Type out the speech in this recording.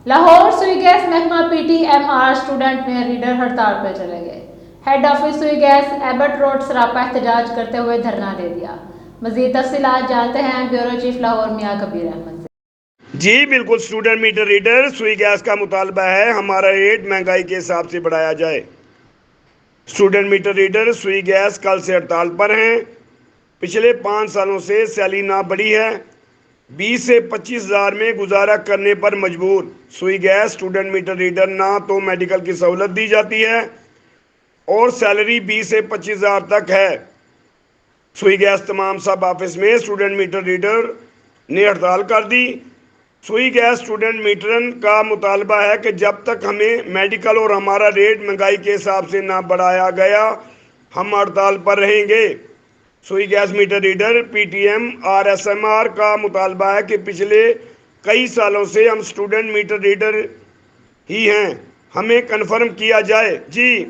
Lahore Sui gas محکمہ P T M R student میں reader ہڑتال پر چلے گئے۔ Head office Sui gas Abbott Road سراپا احتجاج کرتے ہوئے دھرنا دے دیا۔ مزید تفصیلات جانتے ہیں بیورو چیف لاہور میاں کبیر احمد سے۔ جی بالکل، اسٹوڈنٹ میٹر ریڈر سوئی گیس کا مطالبہ ہے ہمارا ریٹ مہنگائی کے حساب سے بڑھایا جائے۔ اسٹوڈنٹ میٹر ریڈر سوئی گیس کل سے ہڑتال پر ہیں۔ پچھلے 5 سالوں سے سیلری نہ بڑھی ہے، 20 سے 25 ہزار میں گزارا کرنے پر مجبور۔ سوئی گیس اسٹوڈنٹ میٹر ریڈر نہ تو میڈیکل کی سہولت دی جاتی ہے اور سیلری 20 سے 25 ہزار تک ہے۔ سوئی گیس تمام سب آفس میں اسٹوڈنٹ میٹر ریڈر نے ہڑتال کر دی۔ سوئی گیس اسٹوڈنٹ میٹرن کا مطالبہ ہے کہ جب تک ہمیں میڈیکل اور ہمارا ریٹ مہنگائی کے حساب سے نہ بڑھایا گیا، ہم ہڑتال پر رہیں گے۔ Sui gas meter reader P T M R S M R کا مطالبہ ہے کہ پچھلے کئی سالوں سے ہم اسٹوڈنٹ میٹر ریڈر ہی ہیں، ہمیں کنفرم کیا جائے۔ جی